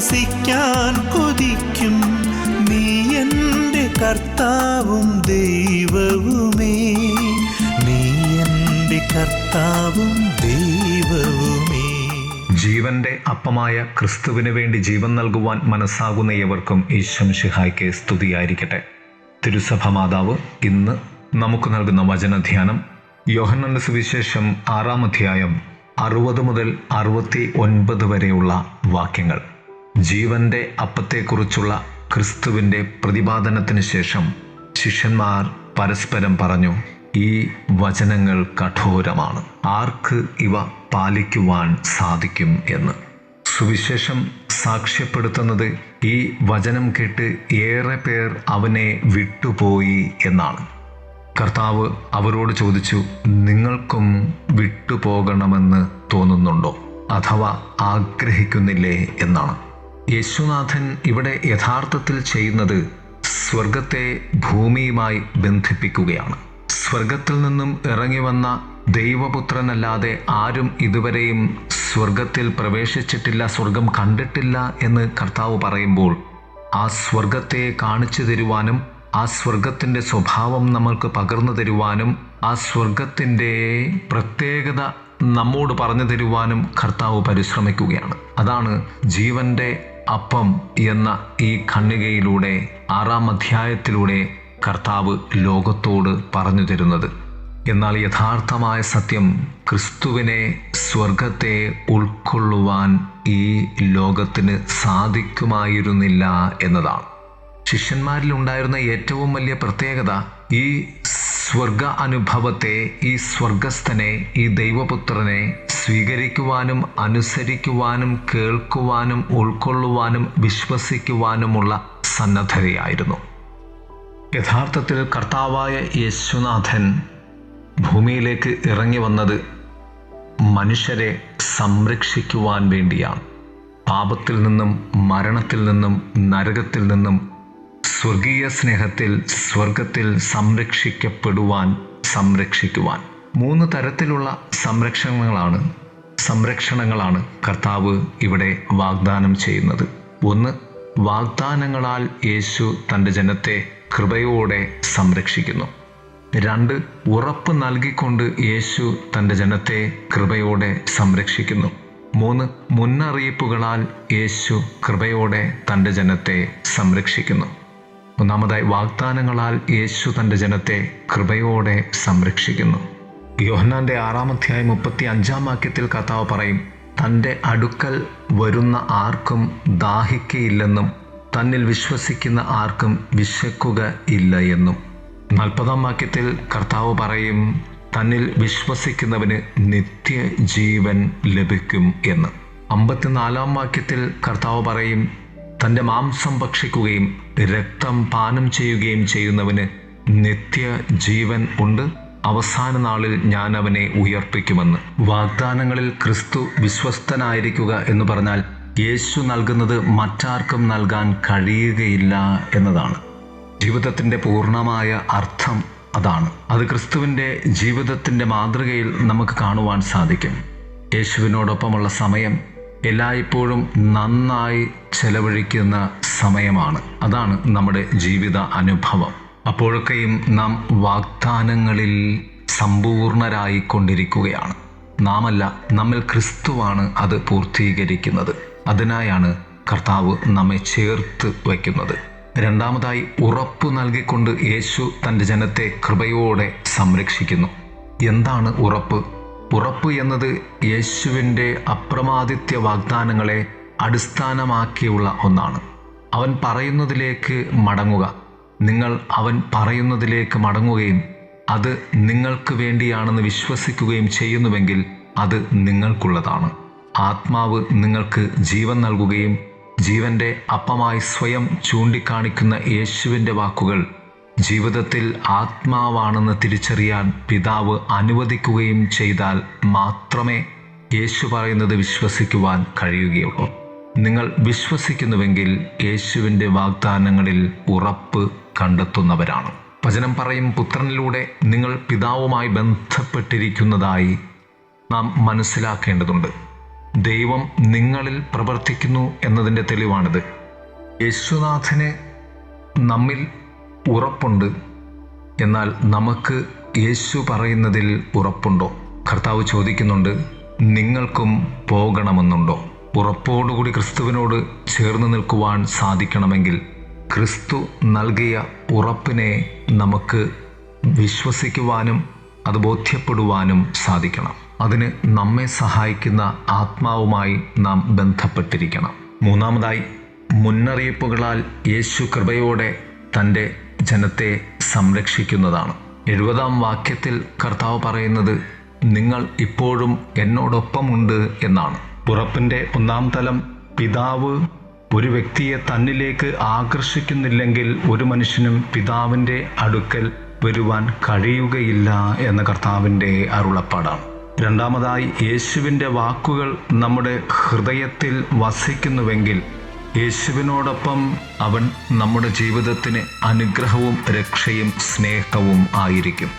വസിക്കാൻ കൊതിക്കും. നീ എൻ്റെ കർത്താവും ദൈവവുമേ, നീ എൻ്റെ കർത്താവും ദൈവവുമേ. ജീവന്റെ അപ്പമായ ക്രിസ്തുവിന് വേണ്ടി ജീവൻ നൽകുവാൻ മനസ്സാകുന്ന ഏവർക്കും ഈശോ മിശിഹായ്ക്ക് സ്തുതിയായിരിക്കട്ടെ. തിരുസഭ മാതാവ് ഇന്ന് നമുക്ക് നൽകുന്ന വചനധ്യാനം യോഹന്നാന്റെ സുവിശേഷം 6-ാം അധ്യായം 60 മുതൽ 69 വരെയുള്ള വാക്യങ്ങൾ. ജീവന്റെ അപ്പത്തെക്കുറിച്ചുള്ള ക്രിസ്തുവിൻ്റെ പ്രതിപാദനത്തിന് ശേഷം ശിഷ്യന്മാർ പരസ്പരം പറഞ്ഞു, ഈ വചനങ്ങൾ കഠോരമാണ്, ആർക്ക് ഇവ പാലിക്കുവാൻ സാധിക്കും എന്ന്. സുവിശേഷം സാക്ഷ്യപ്പെടുത്തുന്നത് ഈ വചനം കേട്ട് ഏറെ പേർ അവനെ വിട്ടുപോയി എന്നാണ്. കർത്താവ് അവരോട് ചോദിച്ചു, നിങ്ങൾക്കും വിട്ടുപോകണമെന്ന് തോന്നുന്നുണ്ടോ, അഥവാ ആഗ്രഹിക്കുന്നില്ലേ എന്നാണ്. യേശുനാഥൻ ഇവിടെ യഥാർത്ഥത്തിൽ ചെയ്യുന്നത് സ്വർഗത്തെ ഭൂമിയുമായി ബന്ധിപ്പിക്കുകയാണ്. സ്വർഗത്തിൽ നിന്നും ഇറങ്ങി വന്ന ദൈവപുത്രനല്ലാതെ ആരും ഇതുവരെയും സ്വർഗത്തിൽ പ്രവേശിച്ചിട്ടില്ല, സ്വർഗം കണ്ടിട്ടില്ല എന്ന് കർത്താവ് പറയുമ്പോൾ ആ സ്വർഗത്തെ കാണിച്ചു തരുവാനും ആ സ്വർഗത്തിൻ്റെ സ്വഭാവം നമ്മൾക്ക് പകർന്നു തരുവാനും ആ സ്വർഗത്തിൻ്റെ പ്രത്യേകത നമ്മോട് പറഞ്ഞു തരുവാനും കർത്താവ് പരിശ്രമിക്കുകയാണ്. അതാണ് ജീവന്റെ അപ്പം എന്ന ഈ ഖണ്ഡികയിലൂടെ 6-ാം അധ്യായത്തിലൂടെ കർത്താവ് ലോകത്തോട് പറഞ്ഞു തരുന്നത്. എന്നാൽ യഥാർത്ഥമായ സത്യം ക്രിസ്തുവിനെ, സ്വർഗത്തെ ഉൾക്കൊള്ളുവാൻ ഈ ലോകത്തിന് സാധിക്കുമായിരുന്നില്ല എന്നതാണ്. ശിഷ്യന്മാരിൽ ഉണ്ടായിരുന്ന ഏറ്റവും വലിയ പ്രത്യേകത ഈ സ്വർഗ അനുഭവത്തെ, ഈ സ്വർഗസ്ഥനെ, ഈ ദൈവപുത്രനെ സ്വീകരിക്കുവാനും അനുസരിക്കുവാനും കേൾക്കുവാനും ഉൾക്കൊള്ളുവാനും വിശ്വസിക്കുവാനുമുള്ള സന്നദ്ധതയായിരുന്നു. യഥാർത്ഥത്തിൽ കർത്താവായ യേശുനാഥൻ ഭൂമിയിലേക്ക് ഇറങ്ങി വന്നത് മനുഷ്യരെ സംരക്ഷിക്കുവാൻ വേണ്ടിയാണ്. പാപത്തിൽ നിന്നും, മരണത്തിൽ നിന്നും, നരകത്തിൽ നിന്നും സ്വർഗീയ സ്നേഹത്തിൽ സ്വർഗത്തിൽ സംരക്ഷിക്കുവാൻ 3 തരത്തിലുള്ള സംരക്ഷണങ്ങളാണ് കർത്താവ് ഇവിടെ വാഗ്ദാനം ചെയ്യുന്നത്. 1, വാഗ്ദാനങ്ങളാൽ യേശു തൻ്റെ ജനത്തെ കൃപയോടെ സംരക്ഷിക്കുന്നു. 2, ഉറപ്പ് നൽകിക്കൊണ്ട് യേശു തൻ്റെ ജനത്തെ കൃപയോടെ സംരക്ഷിക്കുന്നു. 3, മുന്നറിയിപ്പുകളാൽ യേശു കൃപയോടെ തൻ്റെ ജനത്തെ സംരക്ഷിക്കുന്നു. ഒന്നാമതായി, വാഗ്ദാനങ്ങളാൽ യേശു തൻ്റെ ജനത്തെ കൃപയോടെ സംരക്ഷിക്കുന്നു. യോഹന്നാന്റെ 6-ാം അധ്യായം 35-ാം വാക്യത്തിൽ കർത്താവ് പറയും, തൻ്റെ അടുക്കൽ വരുന്ന ആർക്കും ദാഹിക്കയില്ലെന്നും തന്നിൽ വിശ്വസിക്കുന്ന ആർക്കും വിശക്കുക ഇല്ല എന്നും. 40-ാം വാക്യത്തിൽ കർത്താവ് പറയും, തന്നിൽ വിശ്വസിക്കുന്നവന് നിത്യജീവൻ ലഭിക്കും എന്ന്. 54-ാം വാക്യത്തിൽ കർത്താവ് പറയും, തൻ്റെ മാംസം ഭക്ഷിക്കുകയും രക്തം പാനം ചെയ്യുകയും ചെയ്യുന്നവന് നിത്യജീവൻ ഉണ്ട്, അവസാന നാളിൽ ഞാൻ അവനെ ഉയർപ്പിക്കുമെന്ന്. വാഗ്ദാനങ്ങളിൽ ക്രിസ്തു വിശ്വസ്തനായിരിക്കുക എന്ന് പറഞ്ഞാൽ യേശു നൽകുന്നത് മറ്റാർക്കും നൽകാൻ കഴിയുകയില്ല എന്നതാണ്. ജീവിതത്തിൻ്റെ പൂർണ്ണമായ അർത്ഥം അതാണ്. അത് ക്രിസ്തുവിൻ്റെ ജീവിതത്തിൻ്റെ മാതൃകയിൽ നമുക്ക് കാണുവാൻ സാധിക്കും. യേശുവിനോടൊപ്പമുള്ള സമയം എല്ലായ്പ്പോഴും നന്നായി ചെലവഴിക്കുന്ന സമയമാണ്. അതാണ് നമ്മുടെ ജീവിത അനുഭവം. അപ്പോഴൊക്കെയും നാം വാഗ്ദാനങ്ങളിൽ സമ്പൂർണരായിക്കൊണ്ടിരിക്കുകയാണ്. നാമല്ല, നമ്മിൽ ക്രിസ്തുവാണ് അത് പൂർത്തീകരിക്കുന്നത്. അതിനായാണ് കർത്താവ് നമ്മെ ചേർത്ത് വയ്ക്കുന്നത്. രണ്ടാമതായി, ഉറപ്പ് നൽകിക്കൊണ്ട് യേശു തൻ്റെ ജനത്തെ കൃപയോടെ സംരക്ഷിക്കുന്നു. എന്താണ് ഉറപ്പ്? ഉറപ്പ് എന്നത് യേശുവിൻ്റെ അപ്രമാദിത്യ വാഗ്ദാനങ്ങളെ അടിസ്ഥാനമാക്കിയുള്ള ഒന്നാണ്. അവൻ പറയുന്നതിലേക്ക് മടങ്ങുക. നിങ്ങൾ അവൻ പറയുന്നതിലേക്ക് മടങ്ങുകയും അത് നിങ്ങൾക്ക് വേണ്ടിയാണെന്ന് വിശ്വസിക്കുകയും ചെയ്യുന്നുവെങ്കിൽ അത് നിങ്ങൾക്കുള്ളതാണ്. ആത്മാവ് നിങ്ങൾക്ക് ജീവൻ നൽകുകയും ജീവൻ്റെ അപ്പമായി സ്വയം ചൂണ്ടിക്കാണിക്കുന്ന യേശുവിൻ്റെ വാക്കുകൾ ജീവിതത്തിൽ ആത്മാവാണെന്ന് തിരിച്ചറിയാൻ പിതാവ് അനുവദിക്കുകയും ചെയ്താൽ മാത്രമേ യേശു പറയുന്നത് വിശ്വസിക്കുവാൻ കഴിയുകയുള്ളൂ. നിങ്ങൾ വിശ്വസിക്കുന്നുവെങ്കിൽ യേശുവിൻ്റെ വാഗ്ദാനങ്ങളിൽ ഉറപ്പ് കണ്ടെത്തുന്നവരാണ്. വചനം പറയും, പുത്രനിലൂടെ നിങ്ങൾ പിതാവുമായി ബന്ധപ്പെട്ടിരിക്കുന്നതായി നാം മനസ്സിലാക്കേണ്ടതുണ്ട്. ദൈവം നിങ്ങളിൽ പ്രവർത്തിക്കുന്നു എന്നതിൻ്റെ തെളിവാണിത്. യേശുനാഥന് നമ്മിൽ ഉറപ്പുണ്ട്. എന്നാൽ നമുക്ക് യേശു പറയുന്നതിൽ ഉറപ്പുണ്ടോ? കർത്താവ് ചോദിക്കുന്നുണ്ട്, നിങ്ങൾക്കും പോകണമെന്നുണ്ടോ? ഉറപ്പോടുകൂടി ക്രിസ്തുവിനോട് ചേർന്ന് നിൽക്കുവാൻ സാധിക്കണമെങ്കിൽ ക്രിസ്തു നൽകിയ ഉറപ്പിനെ നമുക്ക് വിശ്വസിക്കുവാനും അത് ബോധ്യപ്പെടുവാനും സാധിക്കണം. അതിന് നമ്മെ സഹായിക്കുന്ന ആത്മാവുമായി നാം ബന്ധപ്പെട്ടിരിക്കണം. മൂന്നാമതായി, മുന്നറിയിപ്പുകളാൽ യേശു കൃപയോടെ തൻ്റെ ജനത്തെ സംരക്ഷിക്കുന്നതാണ്. 70-ാം വാക്യത്തിൽ കർത്താവ് പറയുന്നത്, നിങ്ങൾ ഇപ്പോഴും എന്നോടൊപ്പമുണ്ട് എന്നാണ്. ഉറപ്പിൻ്റെ ഒന്നാം തലം, പിതാവ് ഒരു വ്യക്തിയെ തന്നിലേക്ക് ആകർഷിക്കുന്നില്ലെങ്കിൽ ഒരു മനുഷ്യനും പിതാവിൻ്റെ അടുക്കൽ വരുവാൻ കഴിയുകയില്ല എന്ന കർത്താവിൻ്റെ അരുളപ്പാടാണ്. രണ്ടാമതായി, യേശുവിൻ്റെ വാക്കുകൾ നമ്മുടെ ഹൃദയത്തിൽ വസിക്കുന്നുവെങ്കിൽ യേശുവിനോടൊപ്പം അവൻ നമ്മുടെ ജീവിതത്തിന് അനുഗ്രഹവും രക്ഷയും സ്നേഹവും ആയിരിക്കും.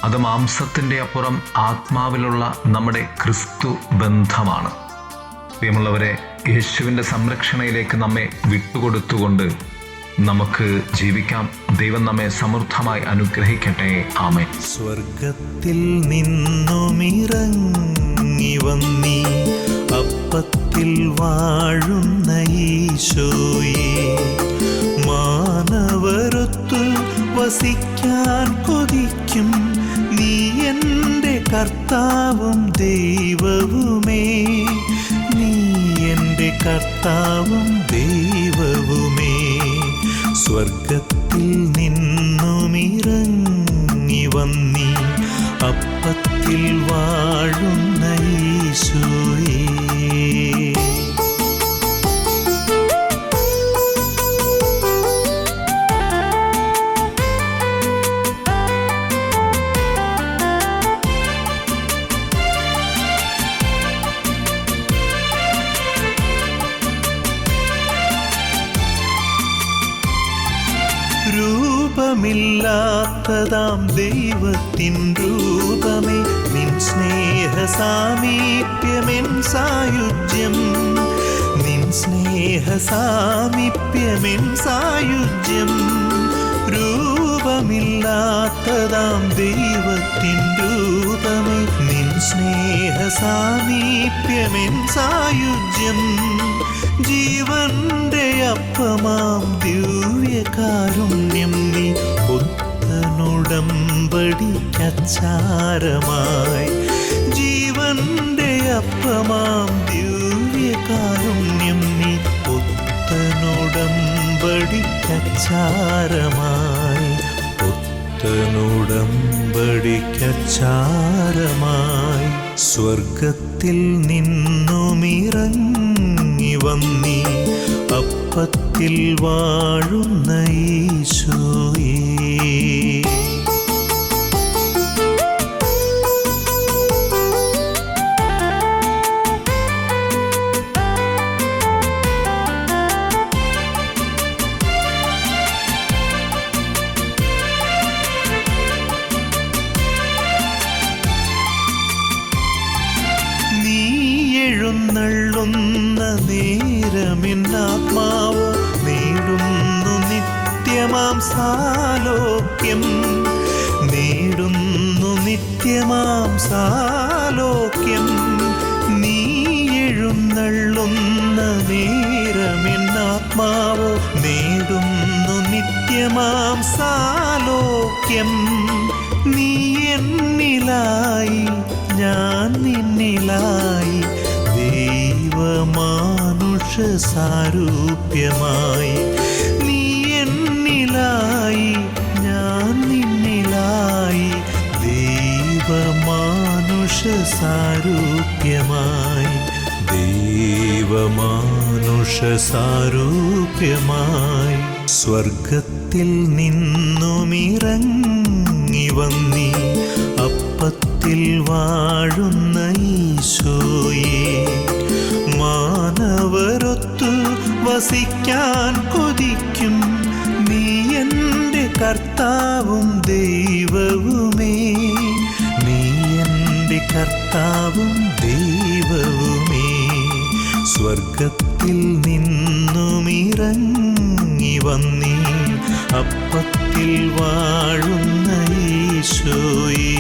അത് മാംസത്തിൻ്റെ അപ്പുറം ആത്മാവിലുള്ള നമ്മുടെ ക്രിസ്തു ബന്ധമാണ്. പ്രിയമുള്ളവരെ, യേശുവിൻ്റെ സംരക്ഷണയിലേക്ക് നമ്മെ വിട്ടുകൊടുത്തുകൊണ്ട് നമുക്ക് ജീവിക്കാം. ദൈവം നമ്മെ സമൃദ്ധമായി അനുഗ്രഹിക്കട്ടെ. ആമേൻ. സ്വർഗത്തിൽ നിന്നുമിറങ്ങി വന്നീ അപ്പത്തിൽ വാഴുന്ന ഈശോയേ, മാനവരൊത്തു വസിക്കാൻ കൊതിക്കും നീ എൻ്റെ കർത്താവും ദൈവവുമേ, നീ എൻ്റെ കർത്താവും ദൈവവുമേ. സ്വർഗത്തിൽ നിന്നുമിറങ്ങി വന്നീ അപ്പത്തിൽ വാഴുന്ന ഈശോയേ. രൂപമില്ലാത്തതാം ദൈവത്തിൻ രൂപമേ, നിൻ സ്നേഹ സാമീപ്യമെൻ സായുജ്യം, നിൻ സ്നേഹ സാമീപ്യമെൻ സായുജ്യം. രൂപമില്ലാത്തതാം ദൈവത്തിൻ രൂപമേ, നിൻ സ്നേഹ സാമീപ്യമെൻ സായുജ്യം. ജീവന്റെ അപ്പമാം ദിവ്യകാരുണ്യം നീ പുത്തനുടമ്പടിക്കച്ചാരമായി. ജീവന്റെ അപ്പമാം ദിവ്യകാരുണ്യം നീ പുത്തനുടമ്പടിക്കച്ചാരമായി, പുത്തനുടമ്പടിക്കച്ചാരമായി. സ്വർഗത്തിൽ നിന്നുമിറങ്ങി വന്നീ അപ്പത്തിൽ വാഴുന്ന ഈശോയേ. എഴുന്നള്ളുന്ന നേരമെന്നാത്മാവോ നേടുന്നു നിത്യമാം സാലോക്യം, നേടുന്നു നിത്യമാം സാലോക്യം. നീ എഴുന്നള്ളുന്ന നേരമെന്നാത്മാവോ നേടുന്നു നിത്യമാം സാലോക്യം. നീ എന്നിലായി ഞാൻ നിന്നിലായി, ദൈവമാനുഷ സാരൂപ്യമായി. നീ എന്നിലായി ഞാൻ നിന്നിലായി, ദൈവമാനുഷ സാരൂപ്യമായി, ദൈവമാനുഷ സാരൂപ്യമായി. സ്വർഗത്തിൽ നിന്നുമിറങ്ങി വന്നീ അപ്പത്തിൽ വാഴുന്ന ഈശോയേ, മാനവരൊത്തു വസിക്കാൻ കൊതിക്കും നീ എൻ്റെ കർത്താവും ദൈവവുമേ, നീ എൻ്റെ കർത്താവും ദൈവവുമേ. സ്വർഗത്തിൽ നിന്നുമിറങ്ങി വന്നീ അപ്പത്തിൽ വാഴുന്ന ഈശോയേ.